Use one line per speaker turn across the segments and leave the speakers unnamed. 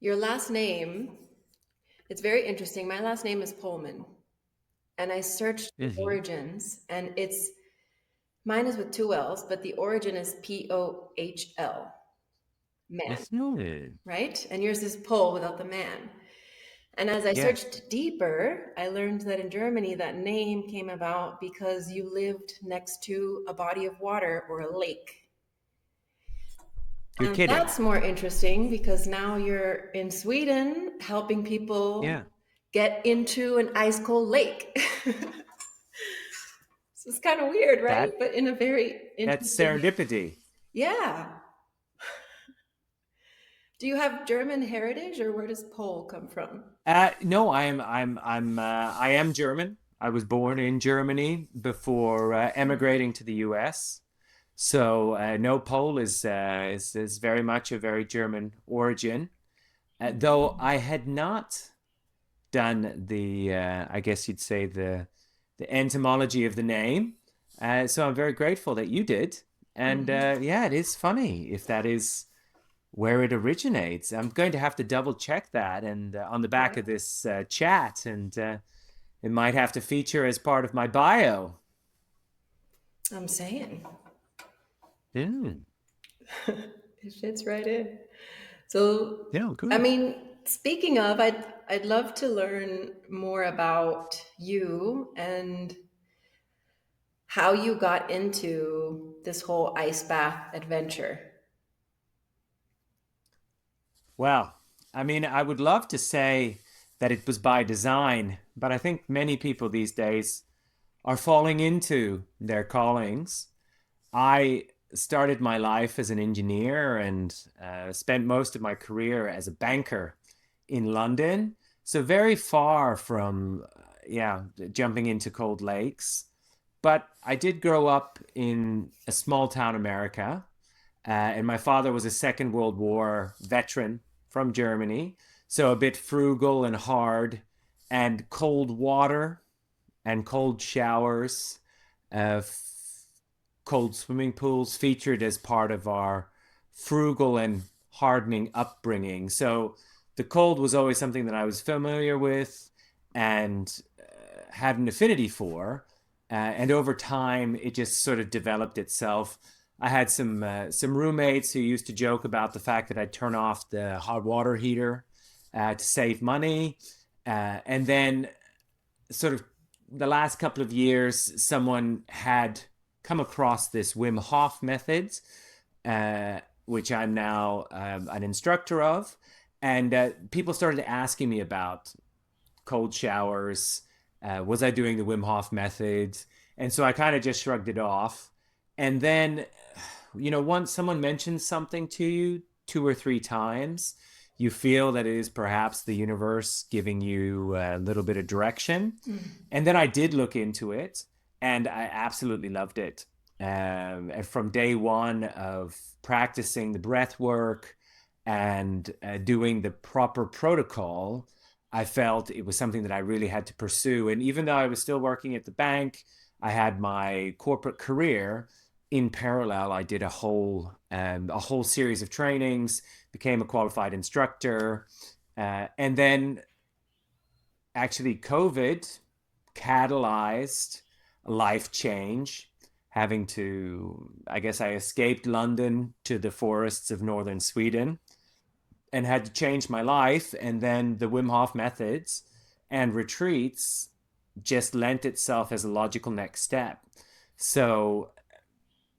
Your last name, it's very interesting. My last name is Pullman, and I searched the
Hmm.
origins, and it's mine is with two L's, but the origin is Pohl, man,
Yes, no.
right? And yours is Pohl without the man. And as I
Yes.
searched deeper, I learned that in Germany, that name came about because you lived next to a body of water or a lake.
You're
And
kidding.
that's more interesting because now you're in Sweden helping
Yeah.
people get into an ice cold lake. So it's kind of weird, right?
That
But in a very
that's
interesting.
serendipity.
Yeah. Do you have German heritage or where does Pole come from?
No, I am German. I was born in Germany before emigrating to the US. So no, Pole is very much a very German origin. Though I had not done the I guess you'd say the entomology of the name. So I'm very grateful that you did. And yeah, it is funny if that is where it originates. I'm going to have to double check that and on the back
Yeah,
of this chat, and it might have to feature as part of my bio.
I'm saying
Mm.
it fits right in. So,
Yeah,
I
good.
mean, speaking of, I'd love to learn more about you and how you got into this whole ice bath adventure.
Well, I mean, I would love to say that it was by design, but I think many people these days are falling into their callings. I started my life as an engineer and spent most of my career as a banker in London. So very far from, yeah, jumping into cold lakes. But I did grow up in a small town America, and my father was a Second World War veteran from Germany. So a bit frugal and hard, and cold water and cold showers, uh, cold swimming pools featured as part of our frugal and hardening upbringing. So the cold was always something that I was familiar with and had an affinity for. And over time, it just sort of developed itself. I had some roommates who used to joke about the fact that I'd turn off the hot water heater to save money, and then sort of the last couple of years, someone had come across this Wim Hof method, which I'm now an instructor of. And people started asking me about cold showers. Was I doing the Wim Hof method? And so I kind of just shrugged it off. And then, once someone mentions something to you two or three times, you feel that it is perhaps the universe giving you a little bit of direction. And then I did look into it and I absolutely loved it. And from day one of practicing the breath work and doing the proper protocol, I felt it was something that I really had to pursue. And even though I was still working at the bank, I had my corporate career in parallel. I did a whole series of trainings, became a qualified instructor, and then actually COVID catalyzed a life change. Having to, I guess, I escaped London to the forests of northern Sweden and had to change my life. And then the Wim Hof methods and retreats just lent itself as a logical next step. So,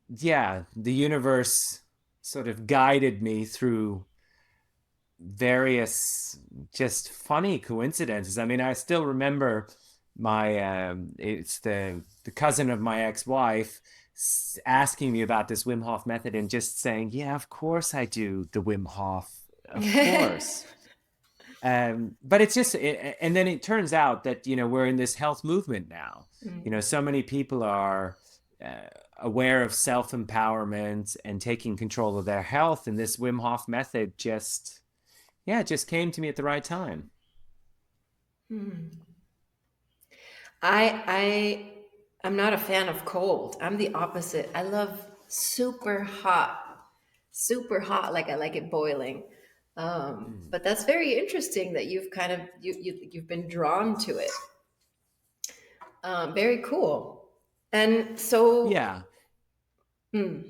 yeah, the universe sort of guided me through various just funny coincidences. I mean, I still remember my it's the cousin of my ex-wife asking me about this Wim Hof method and just saying, "Yeah, of course I do the Wim Hof, of course." But it's just, and then it turns out that we're in this health movement now. So many people are uh, aware of self empowerment and taking control of their health, and this Wim Hof method just, yeah, it just came to me at the right time.
I'm not a fan of cold. I'm the opposite. I love super hot, like I like it boiling.
Mm.
But that's very interesting that you've kind of you've been drawn to it. Very cool. And so,
Yeah.
mm,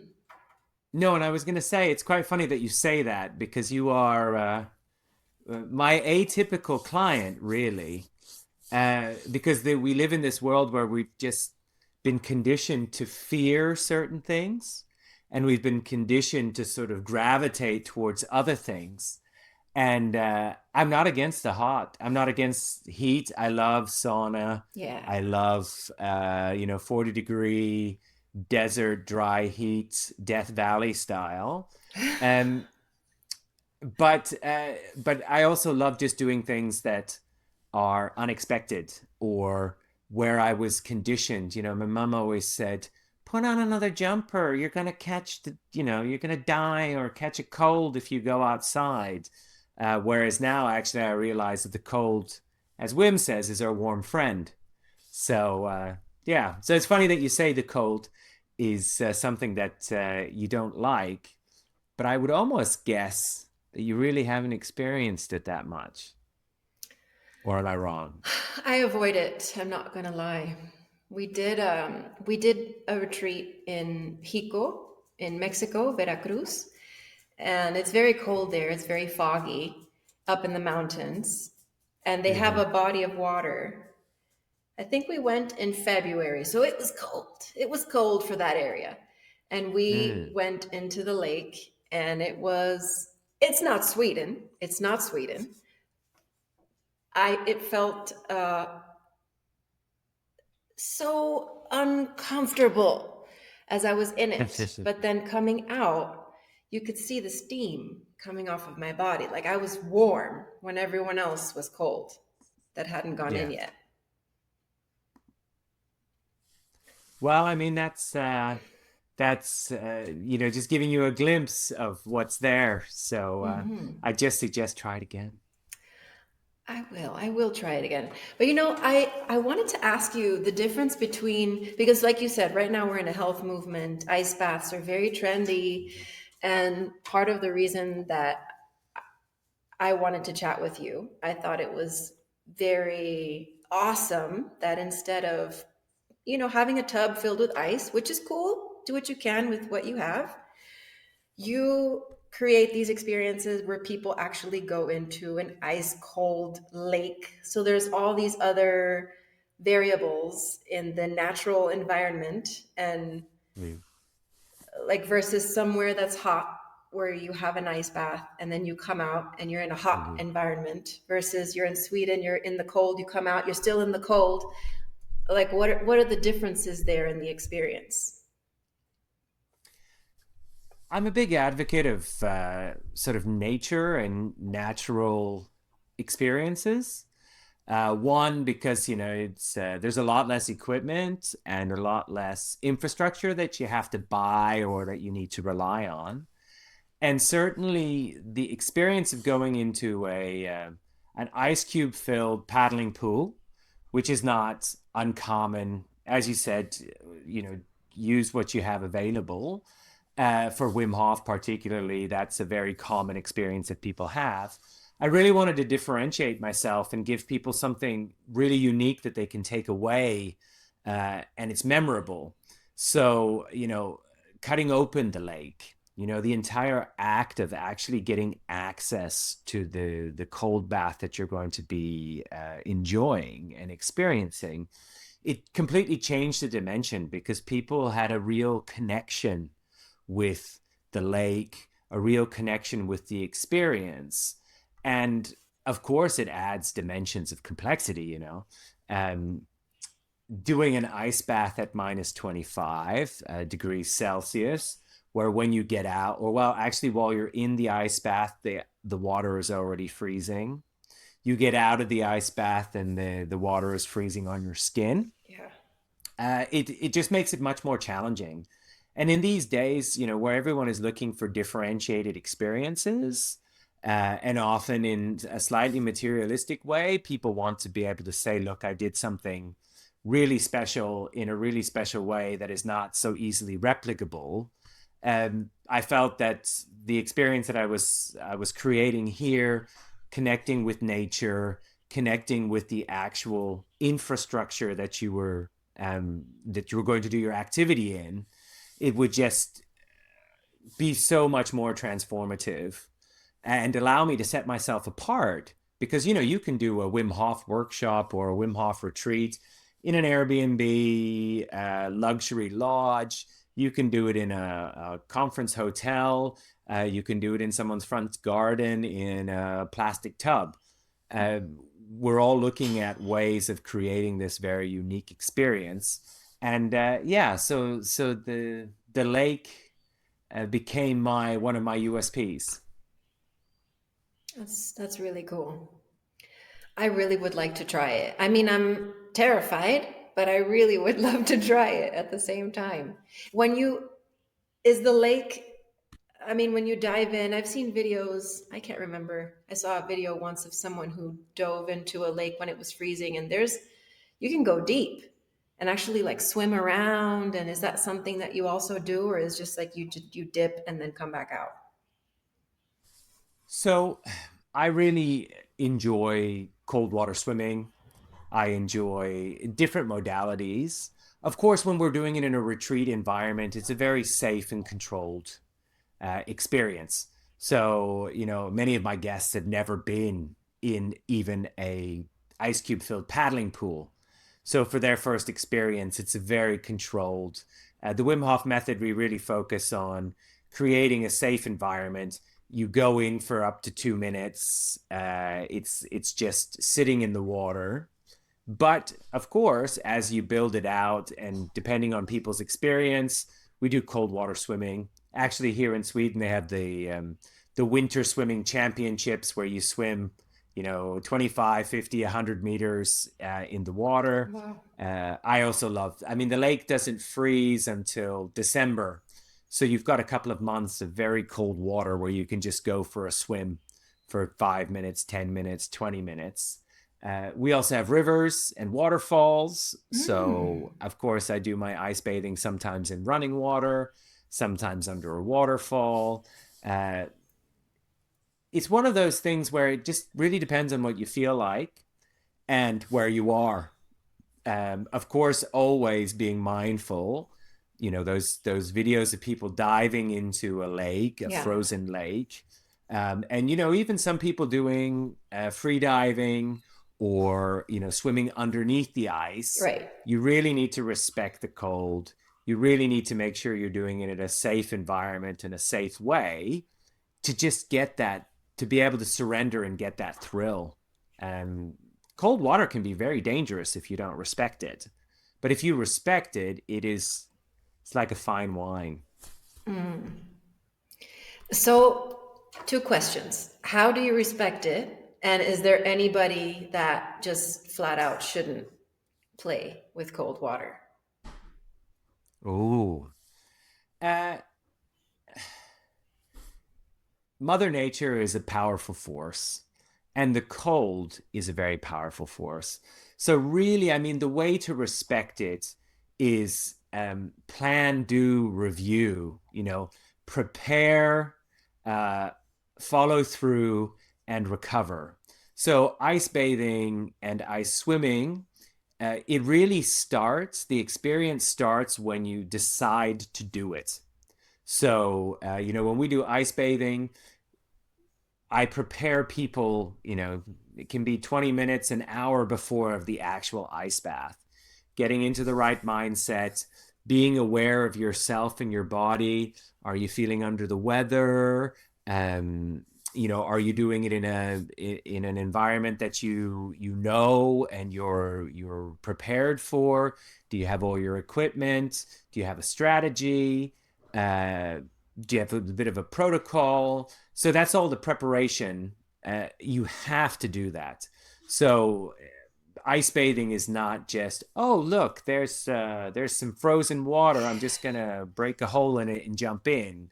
No, and I was going to say it's quite funny that you say that because you are my atypical client, really, because we live in this world where we've just been conditioned to fear certain things, and we've been conditioned to sort of gravitate towards other things. And I'm not against the hot. I'm not against heat. I love sauna.
yeah.
I love 40-degree desert dry heat, Death Valley style. Um, but I also love just doing things that are unexpected or where I was conditioned. My mom always said, "Put on another jumper. You're gonna catch you're gonna die or catch a cold if you go outside." Whereas now, actually, I realize that the cold, as Wim says, is our warm friend. So yeah, so it's funny that you say the cold is something that you don't like, but I would almost guess that you really haven't experienced it that much. Or am I wrong?
I avoid it. I'm not gonna lie. We did a retreat in Jico in Mexico, Veracruz, and it's very cold there. It's very foggy up in the mountains, and they have
Mm-hmm.
a body of water. I think we went in February, so it was cold. It was cold for that area, and we
Mm.
went into the lake, and it's not Sweden. It's not Sweden. I it felt so uncomfortable as I was in it. But then coming out, you could see the steam coming off of my body. Like I was warm when everyone else was cold that hadn't gone in
Yeah.
yet.
Well, I mean that's just giving you a glimpse of what's there. So I just suggest try it again.
I will. I will try it again. But I wanted to ask you the difference between, because like you said, right now we're in a health movement. Ice baths are very trendy. And part of the reason that I wanted to chat with you, I thought it was very awesome that instead of, having a tub filled with ice, which is cool, do what you can with what you have, you create these experiences where people actually go into an ice cold lake. So there's all these other variables in the natural environment, and
Mm.
like versus somewhere that's hot where you have an ice bath and then you come out and you're in a hot
Mhm.
environment, versus you're in Sweden, you're in the cold, you come out, you're still in the cold. Like what are the differences there in the experience?
I'm a big advocate of sort of nature and natural experiences. One, because it's there's a lot less equipment and a lot less infrastructure that you have to buy or that you need to rely on. And certainly, the experience of going into a an ice cube filled paddling pool, which is not uncommon, as you said, you know, use what you have available. For Wim Hof, particularly, that's a very common experience that people have. I really wanted to differentiate myself and give people something really unique that they can take away, and it's memorable. So, cutting open the lake, the entire act of actually getting access to the cold bath that you're going to be enjoying and experiencing, it completely changed the dimension because people had a real connection with the lake, a real connection with the experience. And of course, it adds dimensions of complexity. Um, Doing an ice bath at minus 25 degrees Celsius, where when you get out, or well, actually, while you're in the ice bath, the water is already freezing. You get out of the ice bath and the water is freezing on your skin.
Yeah.
It just makes it much more challenging. And in these days, where everyone is looking for differentiated experiences, and often in a slightly materialistic way, people want to be able to say, look, I did something really special in a really special way that is not so easily replicable. I felt that the experience that I was creating here, connecting with nature, connecting with the actual infrastructure that you were going to do your activity in, it would just be so much more transformative and allow me to set myself apart. Because you can do a Wim Hof workshop or a Wim Hof retreat in an Airbnb, luxury lodge. You can do it in a conference hotel. You can do it in someone's front garden in a plastic tub. Uh, we're all looking at ways of creating this very unique experience. And yeah, so the lake became my one of my USPs.
That's really cool. I really would like to try it. I mean, I'm terrified, but I really would love to try it at the same time. When you is the lake, I mean, when you dive in, I've seen videos, I can't remember. I saw a video once of someone who dove into a lake when it was freezing, and you can go deep and actually like swim around. And is that something that you also do, or is just like you dip and then come back out?
So I really enjoy cold water swimming. I enjoy different modalities. Of course, when we're doing it in a retreat environment, it's a very safe and controlled experience. So, many of my guests have never been in even a ice cube filled paddling pool. So for their first experience, it's a very controlled. The Wim Hof method, we really focus on creating a safe environment. You go in for up to 2 minutes. It's just sitting in the water. But of course, as you build it out, and depending on people's experience, we do cold water swimming. Actually, here in Sweden, they have the winter swimming championships where you swim, 25, 50, 100 meters in the water.
Wow.
I also love, I mean, the lake doesn't freeze until December. So you've got a couple of months of very cold water where you can just go for a swim for 5 minutes, 10 minutes, 20 minutes. We also have rivers and waterfalls.
Mm.
So, of course, I do my ice bathing sometimes in running water, sometimes under a waterfall. Uh, it's one of those things where it just really depends on what you feel like and where you are. Of course, always being mindful. Those videos of people diving into a lake, a
Yeah.
frozen lake, and even some people doing free diving or swimming underneath the ice.
Right.
You really need to respect the cold. You really need to make sure you're doing it in a safe environment in a safe way to just get that, to be able to surrender and get that thrill. And cold water can be very dangerous if you don't respect it. But if you respect it, it's like a fine wine.
So, two questions. How do you respect it? And is there anybody that just flat out shouldn't play with cold water?
Ooh. Uh, Mother Nature is a powerful force, and the cold is a very powerful force. So, really, I mean, the way to respect it is plan, do, review, prepare, uh, follow through, and recover. So, ice bathing and ice swimming, the experience starts when you decide to do it. So, when we do ice bathing, I prepare people, it can be 20 minutes, an hour before of the actual ice bath, getting into the right mindset, being aware of yourself and your body. Are you feeling under the weather? Are you doing it in an environment that you know and you're prepared for? Do you have all your equipment? Do you have a strategy? Uh, do you have a bit of a protocol? So that's all the preparation. You have to do that. So ice bathing is not just, oh look, there's some frozen water. I'm just gonna break a hole in it and jump in.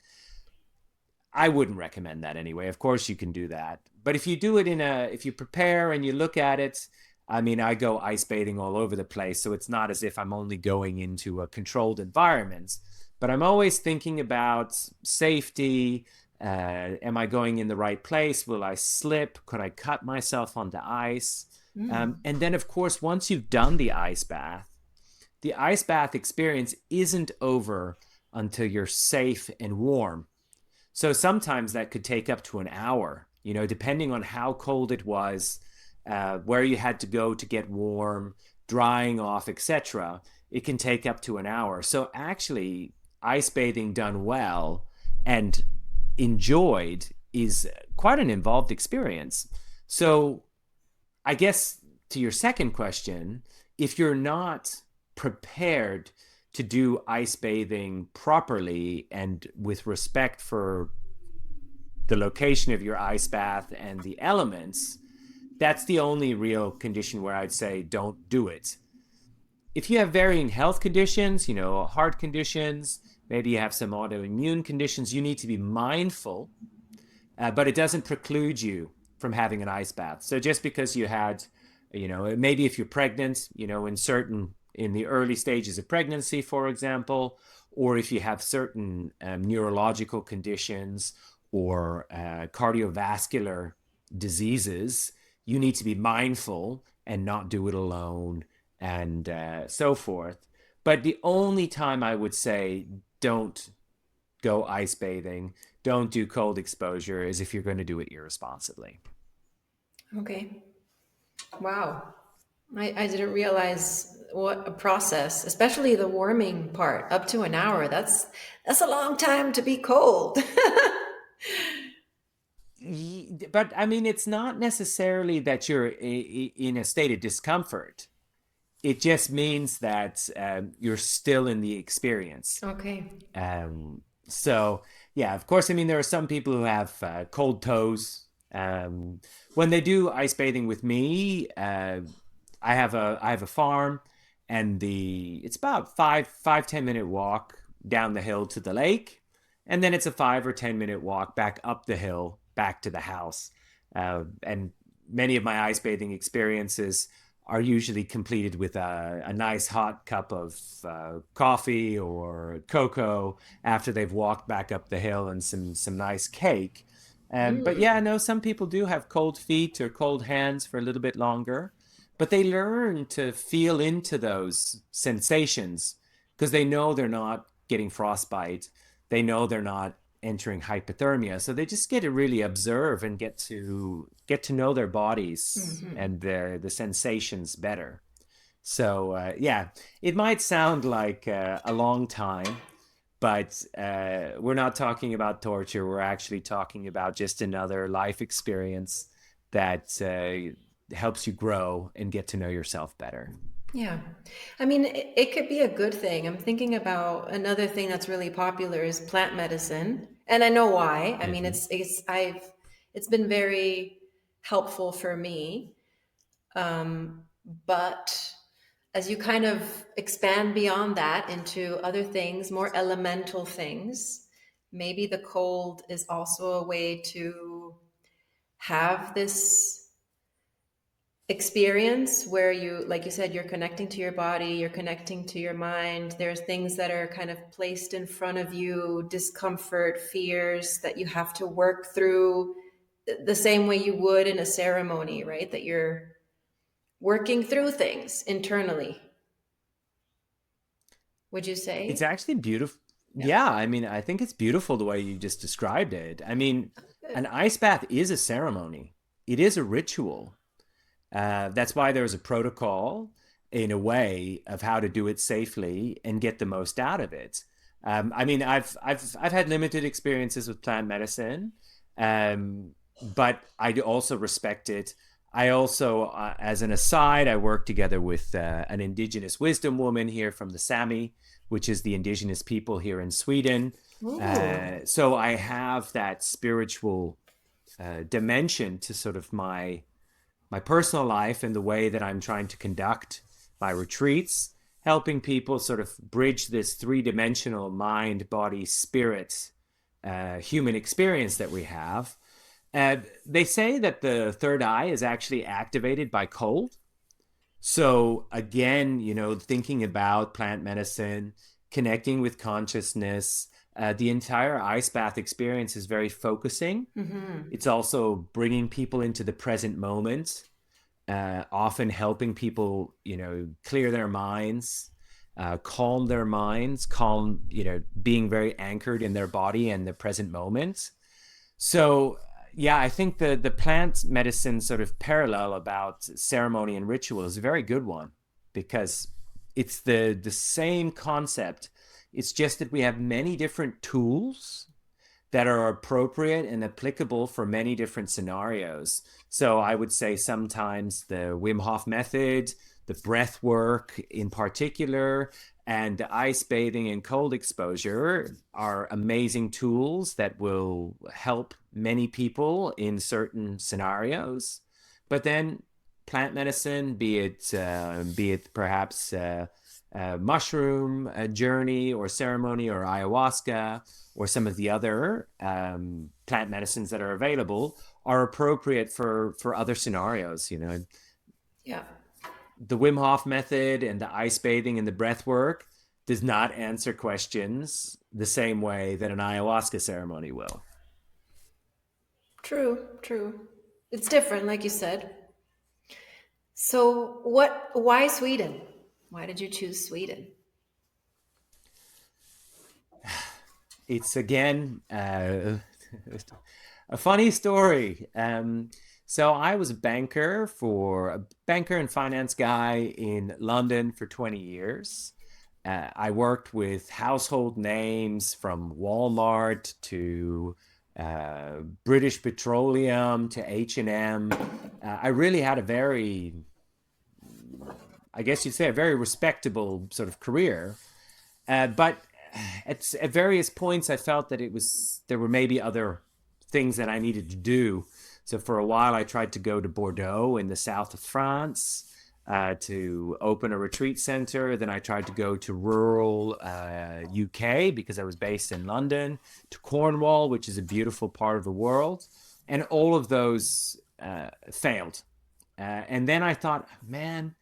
I wouldn't recommend that anyway. Of course you can do that, but if you prepare and you look at it, I mean, I go ice bathing all over the place, so it's not as if I'm only going into a controlled environment. but I'm always thinking about safety. Am I going in the right place? Will I slip? Could I cut myself onto ice? And then, of course, once you've done the ice bath experience isn't over until you're safe and warm. So sometimes that could take up to an hour, depending on how cold it was, where you had to go to get warm, drying off, etc. It can take up to an hour. So actually, ice bathing done well and enjoyed is quite an involved experience. So I guess to your second question, if you're not prepared to do ice bathing properly and with respect for the location of your ice bath and the elements, that's the only real condition where I'd say don't do it. If you have varying health conditions, heart conditions, maybe you have some autoimmune conditions, you need to be mindful, but it doesn't preclude you from having an ice bath. So just because you had, maybe if you're pregnant, in the early stages of pregnancy, for example, or if you have certain neurological conditions or cardiovascular diseases, you need to be mindful and not do it alone and so forth. But the only time I would say don't go ice bathing, don't do cold exposure is if you're going to do it irresponsibly.
Okay. Wow. I didn't realize what a process, especially the warming part, up to an hour. That's a long time to be cold.
But I mean, it's not necessarily that you're in a state of discomfort. It just means that you're still in the experience.
Okay.
So yeah, of course, I mean, there are some people who have cold toes. When they do ice bathing with me, I have a farm, and the it's about 5-10 minute walk down the hill to the lake, and then it's a 5 or 10 minute walk back up the hill back to the house. And many of my ice bathing experiences are usually completed with a nice hot cup of coffee or cocoa after they've walked back up the hill, and some nice cake. But yeah, no, some people do have cold feet or cold hands for a little bit longer, but they learn to feel into those sensations because they know they're not getting frostbite. They know they're not entering hypothermia. So they just get to really observe and get to know their bodies and the sensations better. So yeah, it might sound like a long time, but we're not talking about torture. We're actually talking about just another life experience that helps you grow and get to know yourself better.
Yeah. I mean, it could be a good thing. I'm thinking about another thing that's really popular is plant medicine. And I know why. I mean,
Hmm.
it's been very helpful for me. But as you kind of expand beyond that into other things, more elemental things, maybe the cold is also a way to have this experience where you, like you said, you're connecting to your body, you're connecting to your mind. There's things that are kind of placed in front of you, discomfort, fears that you have to work through the same way you would in a ceremony, right? That you're working through things internally, would you
It's
say?
actually beautiful.
Yeah.
Yeah, I mean, I think it's beautiful the way you just described it. I mean, an ice bath is a ceremony. It is a ritual. That's why there's a protocol in a way of how to do it safely and get the most out of it. I mean, I've had limited experiences with plant medicine, um, but I do also respect it. I also, as an aside, I work together with an indigenous wisdom woman here from the Sami, which is the indigenous people here in Sweden.
Ooh.
So I have that spiritual dimension to sort of my personal life and the way that I'm trying to conduct my retreats, helping people sort of bridge this three-dimensional mind, body, spirit, human experience that we have. They say that the third eye is actually activated by cold. So again, thinking about plant medicine, connecting with consciousness. The entire ice bath experience is very focusing.
Mm-hmm.
It's also bringing people into the present moment, often helping people, clear their minds, calm their minds, being very anchored in their body and the present moment. So, yeah, I think the plant medicine sort of parallel about ceremony and ritual is a very good one because it's the same concept. It's just that we have many different tools that are appropriate and applicable for many different scenarios. So I would say sometimes the Wim Hof method, the breath work in particular, and the ice bathing and cold exposure are amazing tools that will help many people in certain scenarios. But then plant medicine, be it perhaps mushroom journey or ceremony or ayahuasca or some of the other plant medicines that are available are appropriate for other scenarios.
Yeah.
The Wim Hof method and the ice bathing and the breath work does not answer questions the same way that an ayahuasca ceremony will.
True, true. It's different, like you said. So, why Sweden? Why did you choose Sweden?
It's again a funny story. So I was a banker and finance guy in London for 20 years. I worked with household names from Walmart to British Petroleum to H&M. I really had a very, I guess you'd say, a very respectable sort of career. But at various points, I felt that there were maybe other things that I needed to do. So for a while, I tried to go to Bordeaux in the south of France to open a retreat center. Then I tried to go to rural UK because I was based in London, to Cornwall, which is a beautiful part of the world. And all of those failed. And then I thought, man,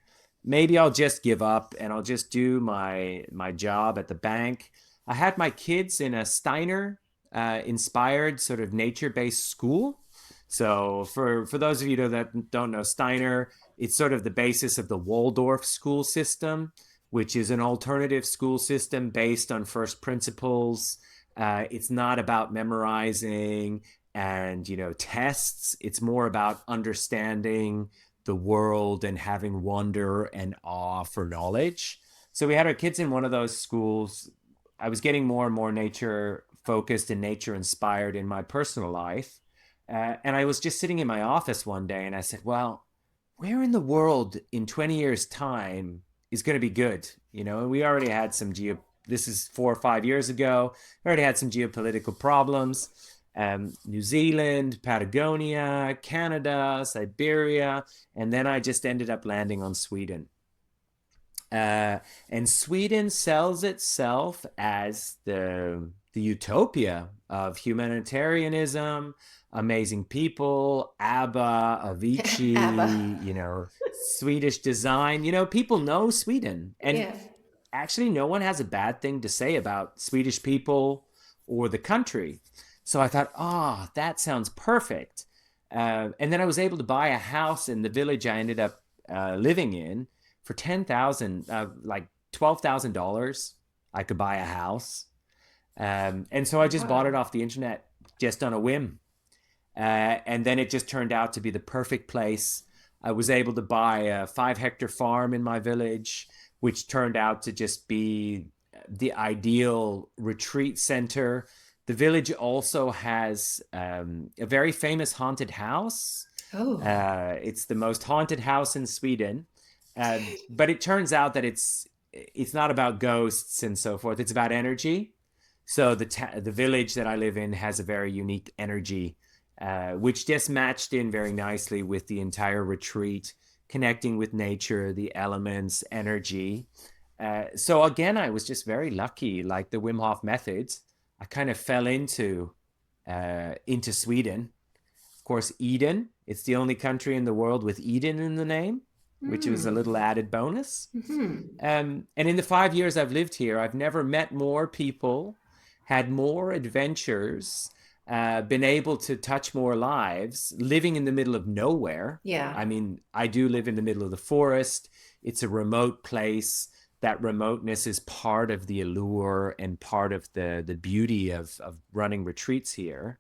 maybe I'll just give up and I'll just do my job at the bank. I had my kids in a Steiner inspired sort of nature based school. So for those of you that don't know Steiner, it's sort of the basis of the Waldorf school system, which is an alternative school system based on first principles. It's not about memorizing and tests. It's more about understanding the world and having wonder and awe for knowledge. So we had our kids in one of those schools. I was getting more and more nature focused and nature inspired in my personal life. And I was just sitting in my office one day and I said, well, where in the world in 20 years' time is going to be good? And we already had this is 4 or 5 years ago. We already had some geopolitical problems. New Zealand, Patagonia, Canada, Siberia, and then I just ended up landing on Sweden. And Sweden sells itself as the utopia of humanitarianism, amazing people, ABBA,
ABBA.
Avicii, Swedish design. People know Sweden, and
Yeah.
actually, no one has a bad thing to say about Swedish people or the country. So I thought, that sounds perfect. And then I was able to buy a house in the village I ended up living in for 10,000, like $12,000. I could buy a house, and so I just bought it
Wow.
off the internet just on a whim. And then it just turned out to be the perfect place. I was able to buy a 5 hectare farm in my village, which turned out to just be the ideal retreat center. The village also has a very famous haunted house.
Oh.
It's the most haunted house in Sweden, but it turns out that it's not about ghosts and so forth. It's about energy. So the village that I live in has a very unique energy, which just matched in very nicely with the entire retreat, connecting with nature, the elements, energy. So again, I was just very lucky. Like the Wim Hof methods, I kind of fell into Sweden. Of course, Eden. It's the only country in the world with Eden in the name. which was a little added bonus.
Hmm.
And in the 5 years I've lived here, I've never met more people, had more adventures, been able to touch more lives, living in the middle of nowhere.
Yeah.
I mean, I do live in the middle of the forest. It's a remote place. That remoteness is part of the allure and part of the beauty of running retreats here.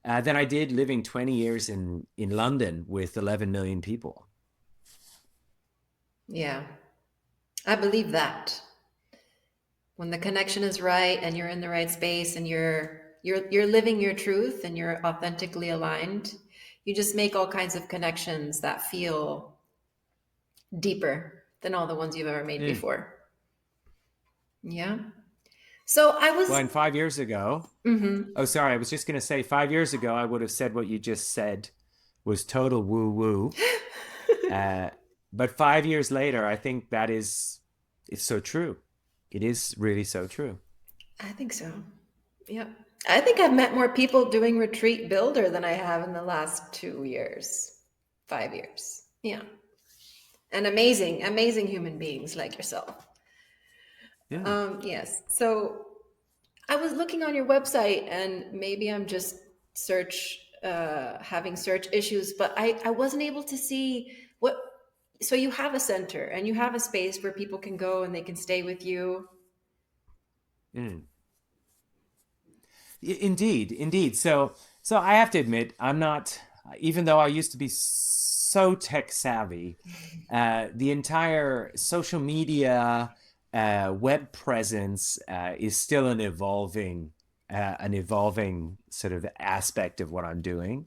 Than I did living 20 years in London with 11 million people.
Yeah. I believe that. When the connection is right and you're in the right space and you're living your truth and you're authentically aligned, you just make all kinds of connections that feel deeper than all the ones you've ever made
Mm.
before. Yeah. So I
Well,
was,
and 5 years ago,
mhm.
oh, sorry, I was just going to say 5 years ago, I would have said what you just said was total woo woo. Uh, but 5 years later, I think that is it's so true. It is really so true.
I think so. Yeah. I think I've met more people doing retreat builder than I have in the last 2 years, 5 years. Yeah. And amazing, amazing human beings like yourself.
Yeah.
Yes. So I was looking on your website and maybe I'm just having search issues, but I wasn't able to see what, so you have a center and you have a space where people can go and they can stay with you.
Mm. Indeed, indeed. So I have to admit, I'm not, even though I used to be so tech savvy, the entire social media web presence is still an evolving sort of aspect of what I'm doing.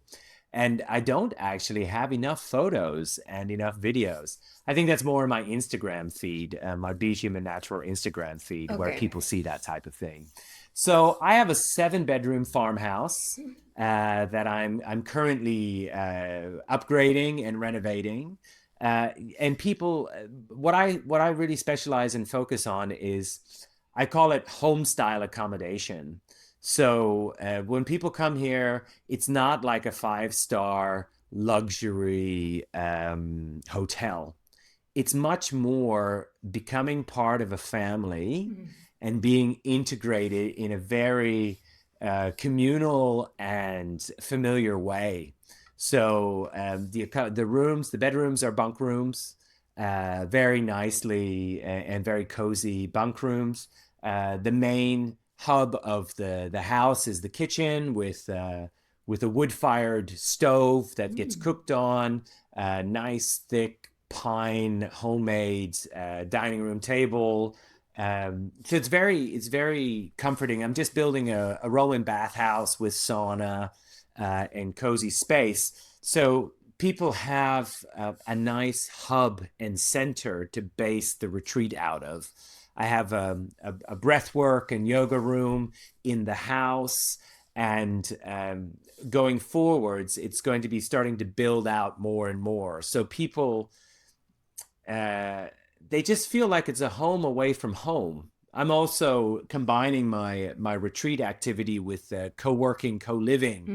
And I don't actually have enough photos and enough videos. I think that's more my Instagram feed, my Be.Human.Natural Instagram feed, where
Okay.
people see that type of thing. So I have a 7 bedroom farmhouse that I'm currently upgrading and renovating. And people, what I really specialize and focus on is I call it home style accommodation. So when people come here, it's not like a 5 star luxury hotel. It's much more becoming part of a family and being integrated in a very communal and familiar way. So the bedrooms are bunk rooms, very nicely and very cozy bunk rooms. The main hub of the house is the kitchen with a wood fired stove that gets
Mm.
cooked on, nice thick pine homemade dining room table. So it's very comforting. I'm just building a roll-in bathhouse with sauna and cozy space. So people have a nice hub and center to base the retreat out of. I have a breathwork and yoga room in the house. And going forwards, it's going to be starting to build out more and more. So people, uh, they just feel like it's a home away from home. I'm also combining my retreat activity with the co-working, co-living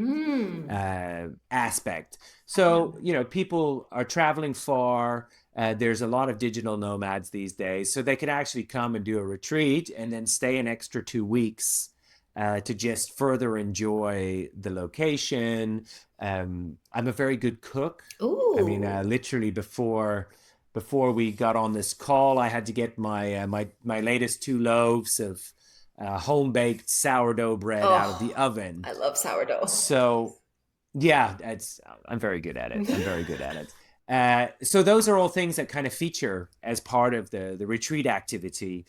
Mm.
aspect.
Yeah.
So, people are traveling far. There's a lot of digital nomads these days. So they could actually come and do a retreat and then stay an extra 2 weeks to just further enjoy the location. I'm a very good cook. I mean,
Ooh.
literally before we got on this call, I had to get my latest 2 loaves of home baked sourdough bread out of the
Oh,
oven.
I love sourdough.
So yeah, I'm very good at it. I'm very good at it. So those are all things that kind of feature as part of the retreat activity.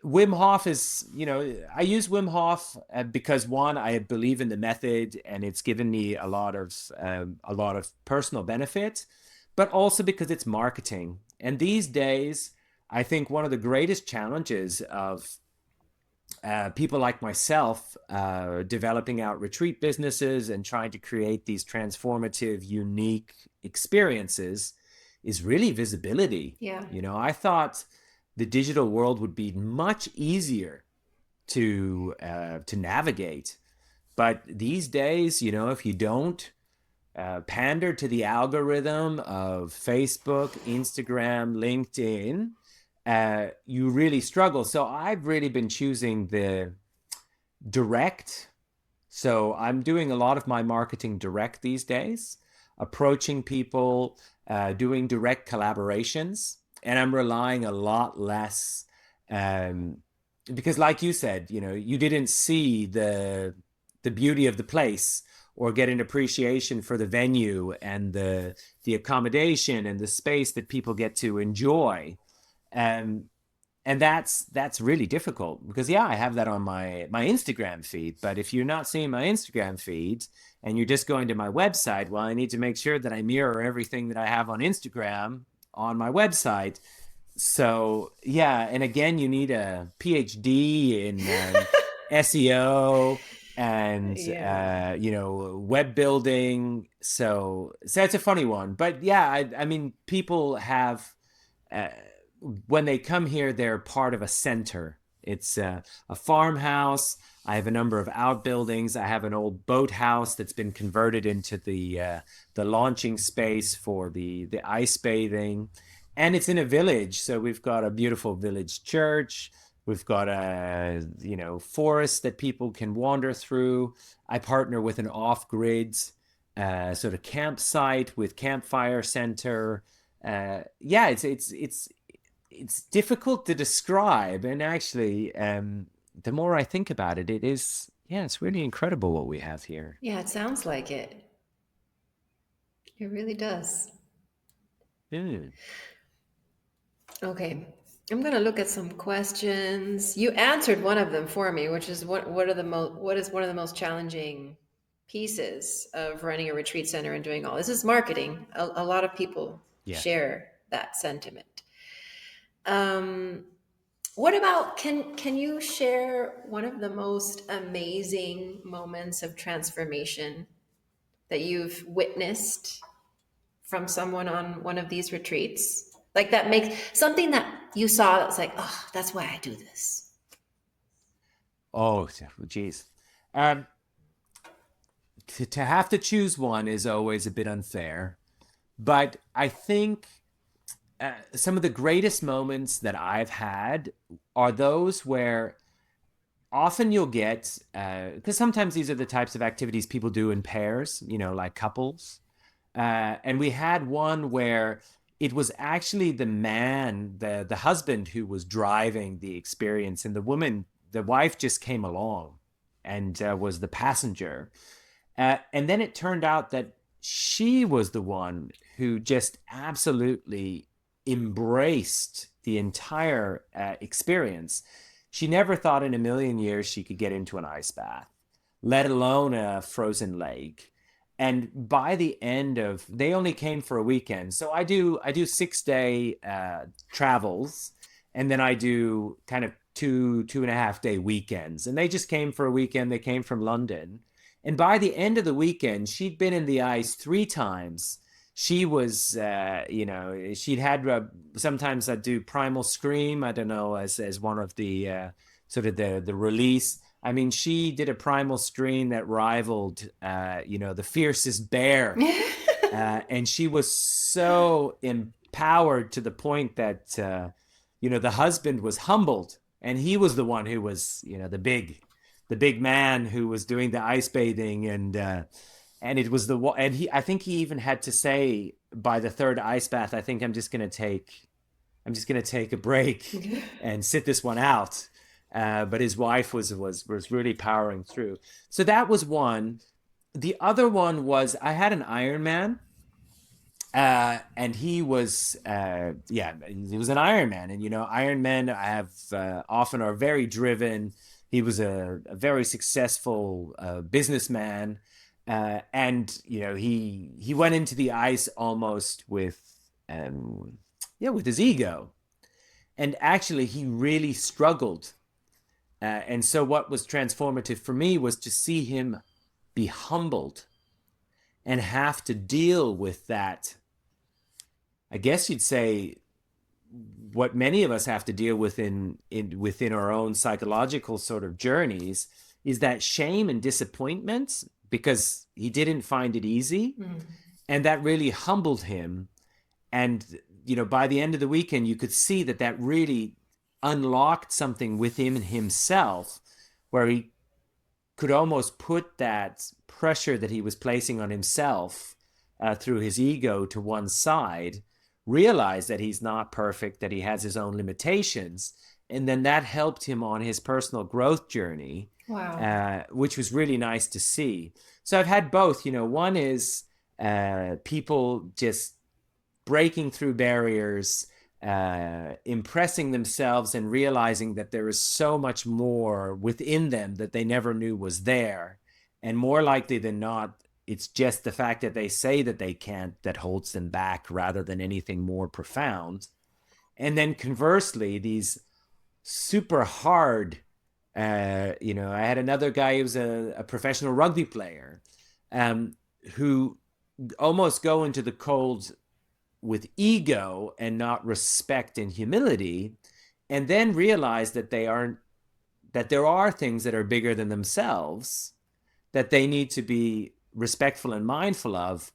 Wim Hof is, I use Wim Hof because one, I believe in the method and it's given me a lot of personal benefit, but also because it's marketing. And these days, I think one of the greatest challenges of people like myself developing out retreat businesses and trying to create these transformative, unique experiences is really visibility.
Yeah.
I thought the digital world would be much easier to navigate, but these days, if you don't pander to the algorithm of Facebook, Instagram, LinkedIn, you really struggle. So I've really been choosing the direct. So I'm doing a lot of my marketing direct these days, approaching people, doing direct collaborations, and I'm relying a lot less, um, because, like you said, you didn't see the beauty of the place or get an appreciation for the venue and the accommodation and the space that people get to enjoy. Um, and that's really difficult because, yeah, I have that on my Instagram feed, but if you're not seeing my Instagram feed and you're just going to my website, well, I need to make sure that I mirror everything that I have on Instagram on my website. So yeah, and again, you need a PhD in SEO and
Yeah.
web building. So it's a funny one, but yeah, I mean, people have, uh, when they come here, they're part of a center. It's a farmhouse. I have a number of outbuildings. I have an old boathouse that's been converted into the launching space for the ice bathing, and it's in a village. So we've got a beautiful village church. We've got a forest that people can wander through. I partner with an off-grid sort of campsite with campfire center. Yeah, it's difficult to describe, and actually, the more I think about it, it is, yeah, it's really incredible what we have here.
Yeah, it sounds like it. It really does.
Mm.
Okay. I'm going to look at some questions. You answered one of them for me, which is what is one of the most challenging pieces of running a retreat center and doing all this is marketing. A lot of people
Yes.
share that sentiment. Um, what about can you share one of the most amazing moments of transformation that you've witnessed from someone on one of these retreats? Like that makes something that you saw that's like, oh, that's why I do this.
Oh, geez. Um, to have to choose one is always a bit unfair, but I think some of the greatest moments that I've had are those where often you'll get, because sometimes these are the types of activities people do in pairs, like couples. And we had one where it was actually the man, the husband, who was driving the experience, and the wife, just came along and was the passenger. And then it turned out that she was the one who just absolutely embraced the entire experience. She never thought in a million years she could get into an ice bath, let alone a frozen lake. And by the end of, they only came for a weekend. So I do 6 day travels, and then I do kind of 2.5 day weekends. And they just came for a weekend. They came from London. And by the end of the weekend, she'd been in the ice 3 times. She was, she'd had, sometimes I'd do Primal Scream, I don't know, as one of the sort of the release. I mean, she did a Primal Scream that rivaled, the fiercest bear. And she was so empowered to the point that, the husband was humbled, and he was the one who was, the big man who was doing the ice bathing, and it was and I think he even had to say by the third ice bath, I think I'm just gonna take a break and sit this one out. But his wife was really powering through. So that was one. The other one was, I had an Ironman, and he was, yeah, he was an Ironman, and Ironmen I have, often are very driven. He was a very successful businessman, and he went into the ice almost with, yeah, with his ego, and actually he really struggled. And so what was transformative for me was to see him be humbled and have to deal with that. I guess you'd say what many of us have to deal with within our own psychological sort of journeys is that shame and disappointment. because he didn't find it easy.
Mm.
And that really humbled him. And, by the end of the weekend, you could see that that really unlocked something within himself where he could almost put that pressure that he was placing on himself through his ego to one side, realize that he's not perfect, that he has his own limitations. And then that helped him on his personal growth journey,
Wow.
which was really nice to see. So I've had both. One is people just breaking through barriers, impressing themselves, and realizing that there is so much more within them that they never knew was there. And more likely than not, it's just the fact that they say that they can't that holds them back rather than anything more profound. And then conversely, these super hard, I had another guy who was a professional rugby player, um, who almost go into the cold with ego and not respect and humility, and then realize that they aren't that there are things that are bigger than themselves that they need to be respectful and mindful of.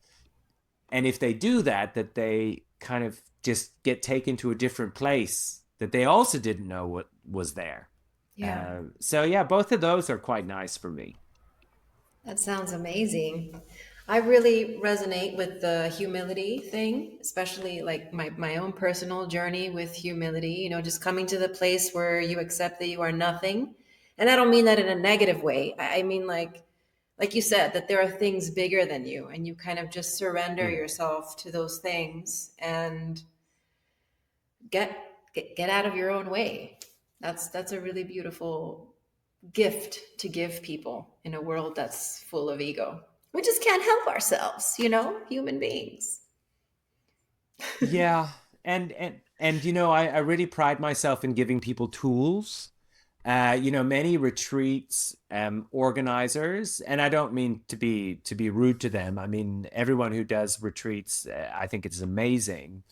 And if they do that, that they kind of just get taken to a different place that they also didn't know what was there.
Yeah.
So yeah, both of those are quite nice for me.
That sounds amazing. I really resonate with the humility thing, especially like my own personal journey with humility, just coming to the place where you accept that you are nothing. And I don't mean that in a negative way. I mean like you said, that there are things bigger than you and you kind of just surrender
Mm.
yourself to those things and get out of your own way. That's a really beautiful gift to give people in a world that's full of ego. We just can't help ourselves, human beings.
Yeah, and I really pride myself in giving people tools. Many retreats organizers, and I don't mean to be rude to them. I mean, everyone who does retreats, I think it's amazing.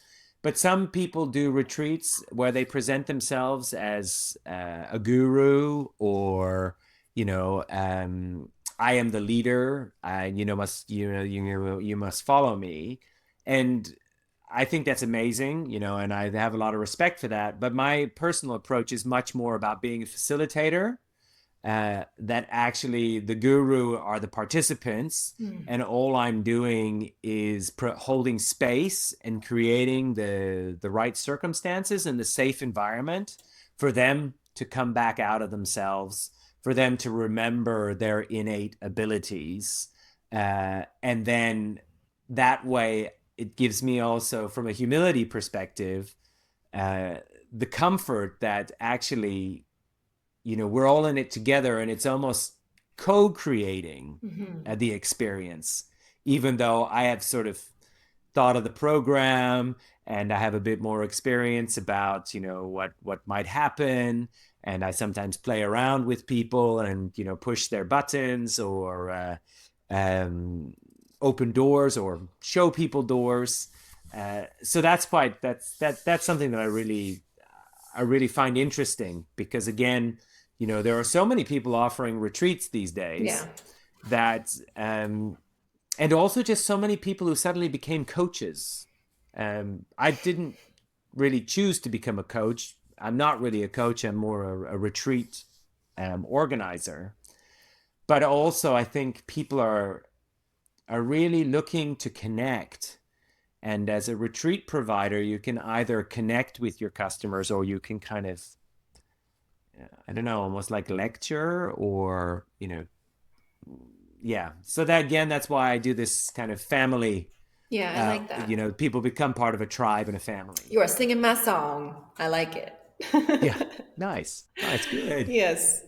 But some people do retreats where they present themselves as a guru, or I am the leader, and you must follow me. And I think that's amazing, and I have a lot of respect for that. But my personal approach is much more about being a facilitator, that actually the guru are the participants,
Mm.
and all I'm doing is holding space and creating the right circumstances and the safe environment for them to come back out of themselves, for them to remember their innate abilities, and then that way it gives me also, from a humility perspective, uh, the comfort that actually we're all in it together, and it's almost co-creating
Hmm.
the experience, even though I have sort of thought of the program and I have a bit more experience about what might happen, and I sometimes play around with people and push their buttons, or um, open doors or show people doors. So that's something that I really find interesting, because again, there are so many people offering retreats these
Yeah.
days that, and also just so many people who suddenly became coaches. I didn't really choose to become a coach. I'm not really a coach. I'm more a retreat organizer. But also, I think people are really looking to connect. And as a retreat provider, you can either connect with your customers, or you can kind of, I don't know, almost like lecture, or, yeah. So that, again, that's why I do this kind of family.
Yeah, I like that.
People become part of a tribe and a family.
You are singing my song. I like
Yeah.
it.
Nice. Nice. Good.
Yes.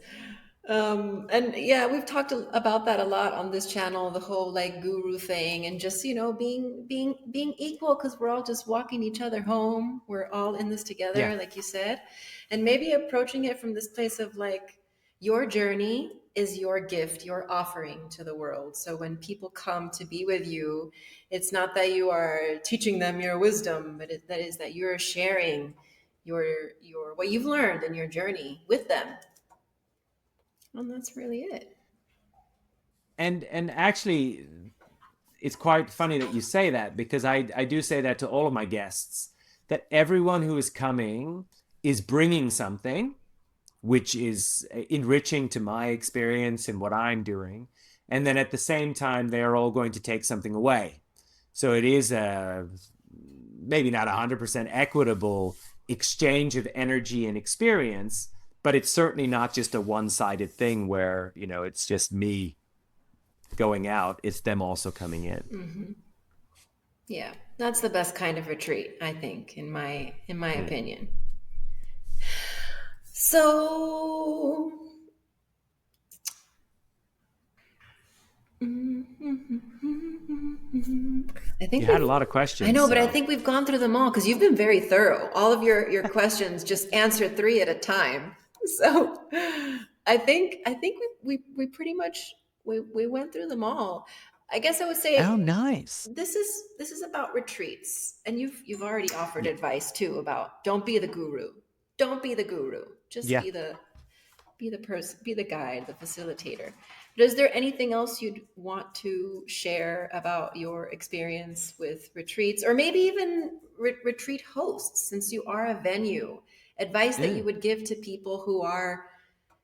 And yeah, we've talked about that a lot on this channel, the whole like guru thing and just, being equal because we're all just walking each other home. We're all in this
Yeah.
together, like you said. And maybe approaching it from this place of like your journey is your gift, your offering to the world. So when people come to be with you, it's not that you are teaching them your wisdom, but that is that you're sharing your what you've learned in your journey with them, and that's really it.
And actually, it's quite funny that you say that, because I do say that to all of my guests, that everyone who is coming is bringing something which is enriching to my experience and what I'm doing. And then at the same time, they're all going to take something away. So it is a maybe not 100% equitable exchange of energy and experience, but it's certainly not just a one-sided thing where, it's just me going out, it's them also coming in.
Yeah, that's the best kind of retreat, I think, in my
Yeah.
opinion. So, I
You
think
had a
we've,
lot of
I
questions,
know, but I
so.
think we've gone through them all because you've been very thorough. All of your questions just answer three at a time. So, I think we pretty much we went through them all. I guess I would
Oh,
say
nice.
this is about retreats, and you've already offered
Yeah.
advice too about don't be the guru, don't be the guru, just
Yeah.
be the person, be the guide, the facilitator. But is there anything else you'd want to share about your experience with retreats, or maybe even retreat hosts, since you are a venue? Advice that you
Mm.
would give to people who are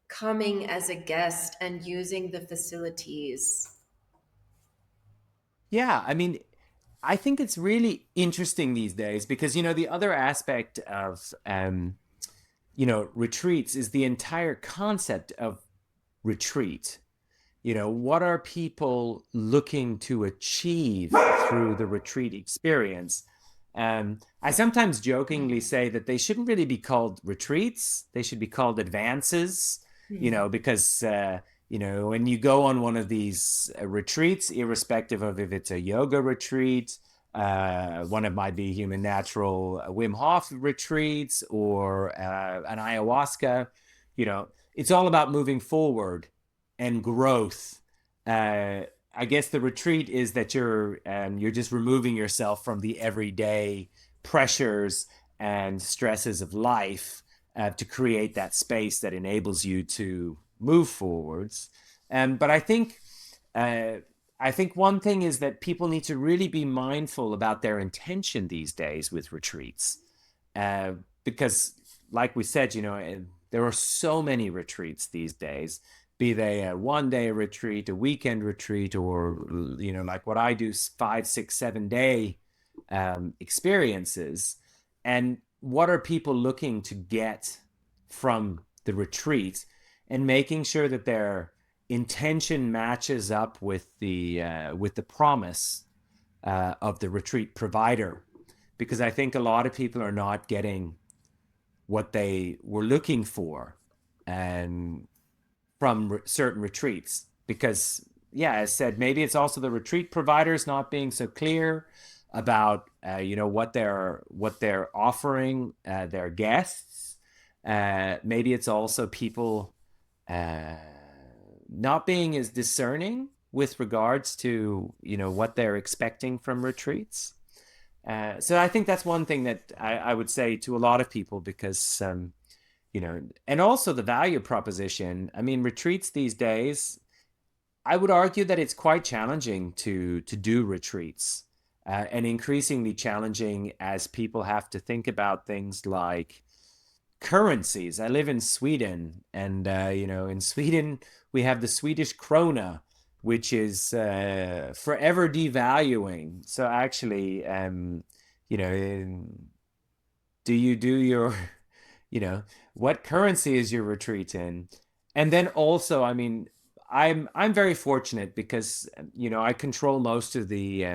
coming as a guest and using the facilities?
Yeah, I mean, I think it's really interesting these days because, the other aspect of, retreats is the entire concept of retreat. What are people looking to achieve through the retreat experience? I sometimes jokingly say that they shouldn't really be called retreats. They should be called advances, because, when you go on one of these retreats, irrespective of if it's a yoga retreat, one of my Be.Human.Natural Wim Hof retreats, or an ayahuasca, it's all about moving forward and growth. Uh, I guess the retreat is that you're just removing yourself from the everyday pressures and stresses of life, to create that space that enables you to move forwards. But uh, I think one thing is that people need to really be mindful about their intention these days with retreats, uh, because, like we said, there are so many retreats these days, be they a 1 day retreat, a weekend retreat, or, like what I do, 5, 6, 7 day experiences. And what are people looking to get from the retreat, and making sure that their intention matches up with the promise of the retreat provider, because I think a lot of people are not getting what they were looking for, and from certain retreats, because, yeah, as said, maybe it's also the retreat providers not being so clear about what they're offering their guests. Maybe it's also people uh, not being as discerning with regards to what they're expecting from retreats. So I think that's one thing that I would say to a lot of people, because and also the value proposition. I mean, retreats these days, I would argue that it's quite challenging to do retreats, and increasingly challenging as people have to think about things like currencies. I live in Sweden, and in Sweden we have the Swedish krona, which is forever devaluing. So actually, you know, do you do your you know what currency is your retreat in? And then also, I mean, I'm very fortunate because, I control most of the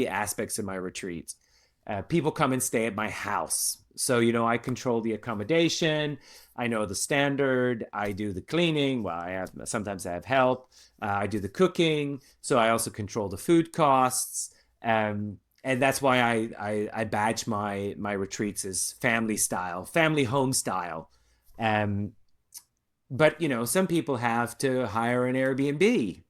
aspects of my retreats. People come and stay at my house, so I control the accommodation. I know the standard. I do the cleaning. Well, sometimes I have help. I do the cooking, so I also control the food costs. And that's why I badge my retreats as family style, family home style. Um, but some people have to hire an Airbnb,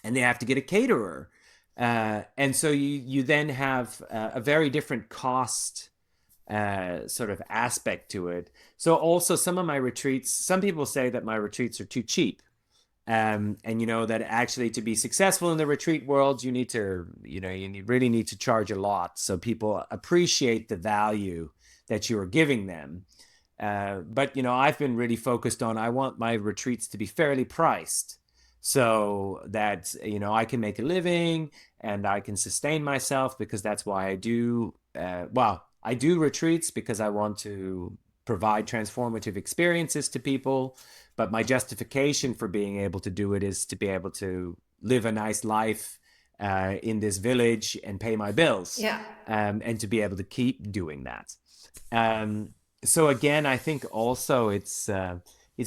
and they have to get a caterer, and so you then have a very different cost sort of aspect to it. So also, some of my retreats, some people say that my retreats are too cheap. And you know that actually to be successful in the retreat world, you need to, really need to charge a lot so people appreciate the value that you are giving them. But I've been really focused on, I want my retreats to be fairly priced so that I can make a living and I can sustain myself, because that's why I do. Well, I do retreats because I want to provide transformative experiences to people. But my justification for being able to do it is to be able to live a nice life in this village and pay my bills,
Yeah.
and to be able to keep doing that. Um, so again, I think also it's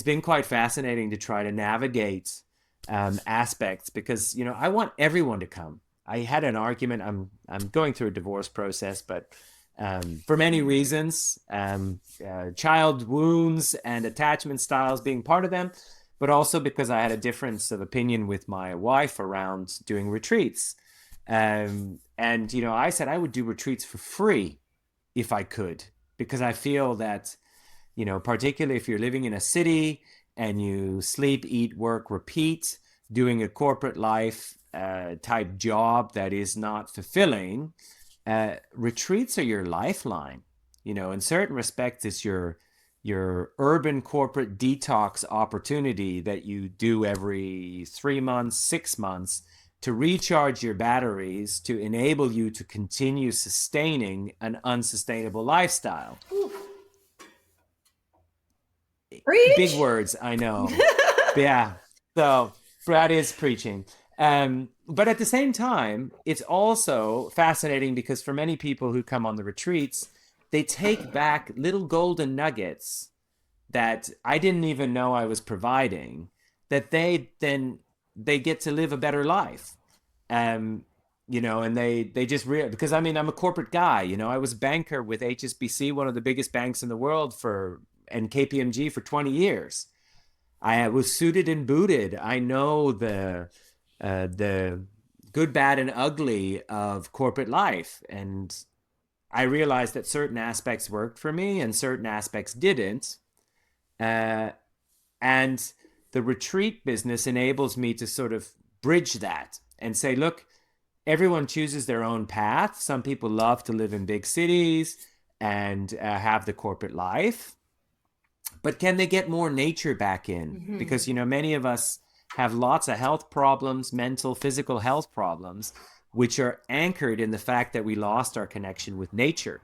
been quite fascinating to try to navigate aspects, because I want everyone to come. I had an argument. I'm going through a divorce process, but for many reasons, child wounds and attachment styles being part of them, but also because I had a difference of opinion with my wife around doing retreats. And I said I would do retreats for free if I could, because I feel that, particularly if you're living in a city and you sleep, eat, work, repeat, doing a corporate life type job that is not fulfilling, retreats are your lifeline. In certain respects, it's your urban corporate detox opportunity that you do every 3 months, 6 months, to recharge your batteries to enable you to continue sustaining an unsustainable lifestyle.
Ooh,
Big
preach.
words, I know. But yeah. So Brad is preaching. But at the same time, it's also fascinating because for many people who come on the retreats, they take back little golden nuggets that I didn't even know I was providing, that they get to live a better life. Um, and they just because I mean I'm a corporate guy. I was a banker with HSBC, one of the biggest banks in the world, and KPMG for 20 years. I was suited and booted. I know the good, bad, and ugly of corporate life, and I realized that certain aspects worked for me and certain aspects didn't. Uh, and the retreat business enables me to sort of bridge that and say, look, everyone chooses their own path. Some people love to live in big cities and have the corporate life, but can they get more nature back in? Because, many of us have lots of health problems, mental, physical health problems, which are anchored in the fact that we lost our connection with nature.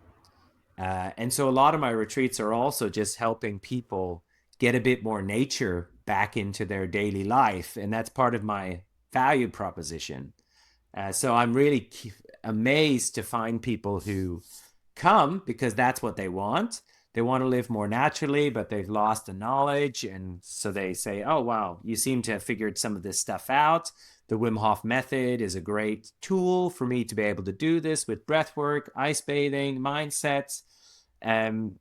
And so a lot of my retreats are also just helping people get a bit more nature back into their daily life. And that's part of my value proposition. So I'm really amazed to find people who come because that's what they want. They want to live more naturally, but they've lost the knowledge. And so they say, oh, wow, you seem to have figured some of this stuff out. The Wim Hof Method is a great tool for me to be able to do this with breathwork, ice bathing, mindsets. Um,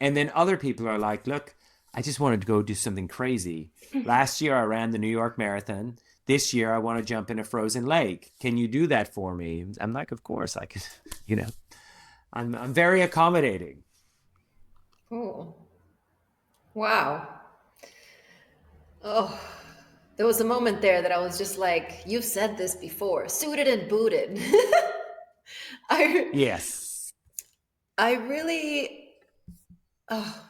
and then other people are like, look, I just wanted to go do something crazy. Last year, I ran the New York Marathon. This year, I want to jump in a frozen lake. Can you do that for me? I'm like, of course I could. You know, I'm very accommodating.
Oh, wow. Oh, there was a moment there that I was just like, you've said this before, suited and booted. I
Yes.
I really oh,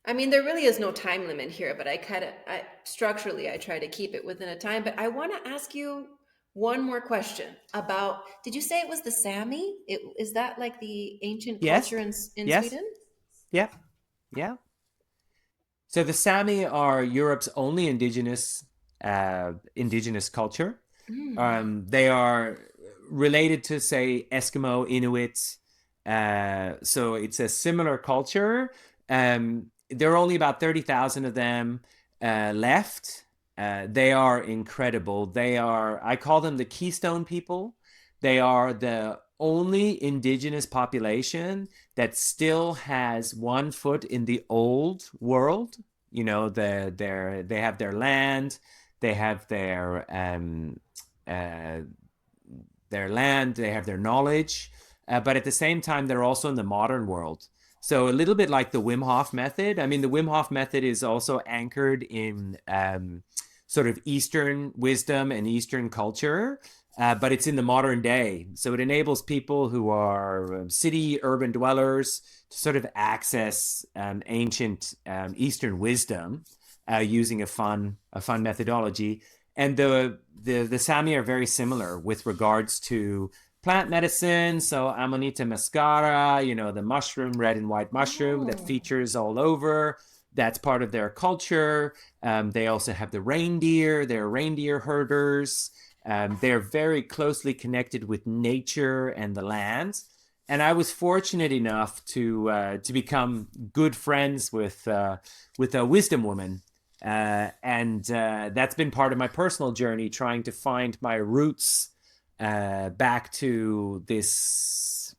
I mean there really is no time limit here, but I structurally I try to keep it within a time, but I want to ask you one more question about, did you say it was the Sami? Is that like the ancient
Yes.
culture in
Yes.
Sweden?
Yeah. Yeah. So the Sami are Europe's only indigenous culture.
Mm.
They are related to, say, Eskimo, Inuit. So it's a similar culture. There are only about 30,000 of them left. They are incredible. I call them the Keystone people. They are the only indigenous population that still has one foot in the old world. They have their land, they have uh, their land, they have their knowledge, but at the same time, they're also in the modern world. So a little bit like the Wim Hof method. I mean, the Wim Hof method is also anchored in sort of Eastern wisdom and Eastern culture, but it's in the modern day. So it enables people who are city urban dwellers to sort of access ancient Eastern wisdom using a fun methodology. And the Sami are very similar with regards to plant medicine. So Amanita muscaria, the mushroom, red and white mushroom that
Oh.
features all over. That's part of their culture. They also have the reindeer. They're reindeer herders. They're very closely connected with nature and the land. And I was fortunate enough to become good friends with a wisdom woman, and that's been part of my personal journey, trying to find my roots back to this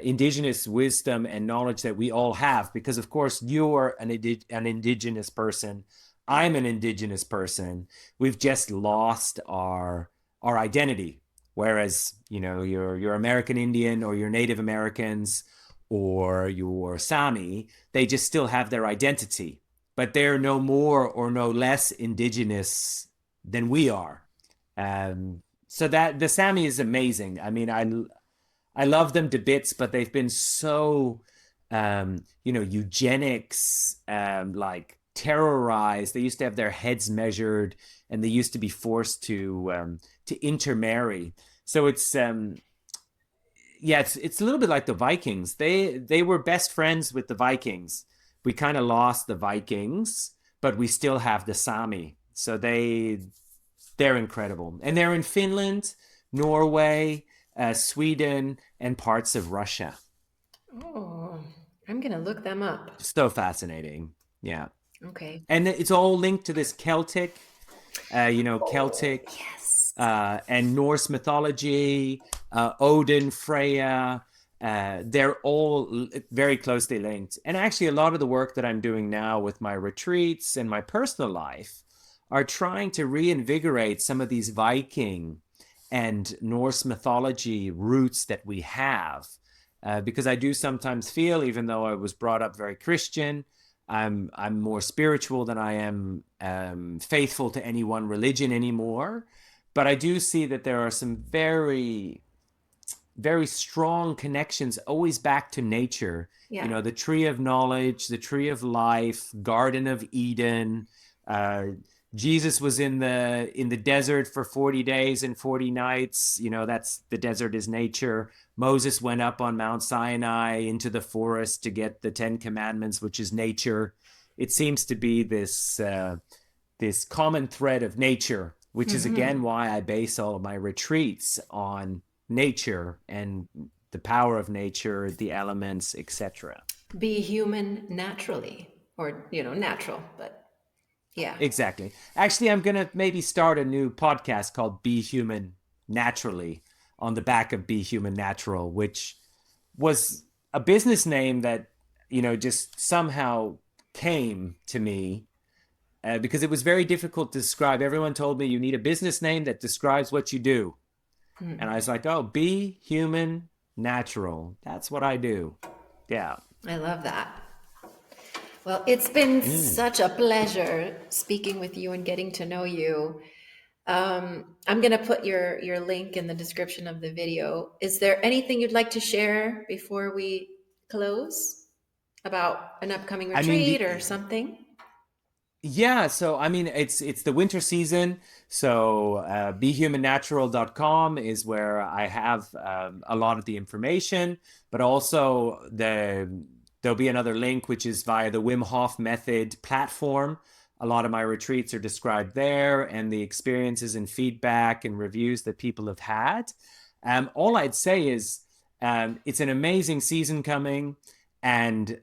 indigenous wisdom and knowledge that we all have. Because, of course, you're an indigenous person. I'm an indigenous person. We've just lost our identity. Whereas, you're American Indian, or you're Native Americans, or you're Sami, they just still have their identity, but they're no more or no less indigenous than we are. So that the Sami is amazing. I mean, I love them to bits, but they've been so eugenics, like terrorized. They used to have their heads measured, and they used to be forced to intermarry. So it's a little bit like the Vikings. They were best friends with the Vikings. We kind of lost the Vikings, but we still have the Sami. So they're incredible, and they're in Finland, Norway, Sweden, and parts of Russia.
Oh, I'm gonna look them up.
So fascinating. Yeah,
Okay.
and it's all linked to this Celtic
Yes.
and Norse mythology, Odin, Freya. They're all very closely linked. And actually, a lot of the work that I'm doing now with my retreats and my personal life are trying to reinvigorate some of these Viking and Norse mythology roots that we have. Because I do sometimes feel, even though I was brought up very Christian, I'm more spiritual than I am faithful to any one religion anymore. But I do see that there are some very, very strong connections always back to nature.
Yeah.
The tree of knowledge, the tree of life, Garden of Eden. Uh, Jesus was in the desert for 40 days and 40 nights. That's the desert is nature. Moses went up on Mount Sinai into the forest to get the 10 Commandments, which is nature. It seems to be this common thread of nature, which is again why I base all of my retreats on nature and the power of nature, the elements, etc.
Be human naturally, or natural, but yeah.
Exactly. Actually, I'm going to maybe start a new podcast called Be Human Naturally on the back of Be Human Natural, which was a business name that, just somehow came to me because it was very difficult to describe. Everyone told me you need a business name that describes what you do. And I was like, oh, Be Human Natural. That's what I do. Yeah.
I love that. Well, it's been
Mm.
such a pleasure speaking with you and getting to know you. I'm going to put your link in the description of the video. Is there anything you'd like to share before we close about an upcoming
I mean,
retreat or something?
yeah, so I mean it's the winter season. So BeHumanNatural.com is where I have a lot of the information, but also there'll be another link which is via the Wim Hof Method platform. A lot of my retreats are described there, and the experiences and feedback and reviews that people have had. All I'd say is it's an amazing season coming, and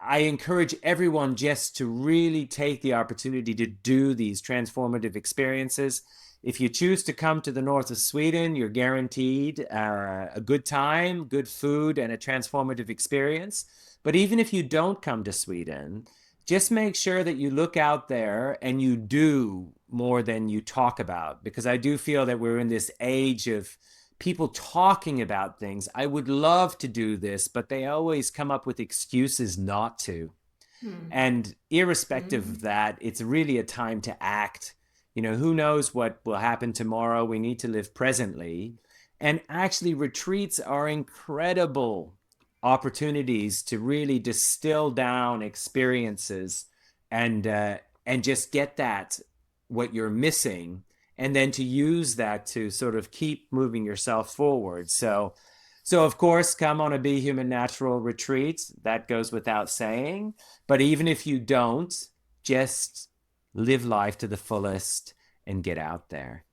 I encourage everyone just to really take the opportunity to do these transformative experiences. If you choose to come to the north of Sweden, you're guaranteed a good time, good food, and a transformative experience. But even if you don't come to Sweden, just make sure that you look out there and you do more than you talk about, because I do feel that we're in this age of people talking about things. I would love to do this, but they always come up with excuses not to.
Hmm.
And irrespective of
Hmm.
that, it's really a time to act. Who knows what will happen tomorrow? We need to live presently. And actually, retreats are incredible opportunities to really distill down experiences and just get that what you're missing, and then to use that to sort of keep moving yourself forward. So of course, come on a Be.Human.Natural retreat. That goes without saying. But even if you don't, just live life to the fullest and get out there.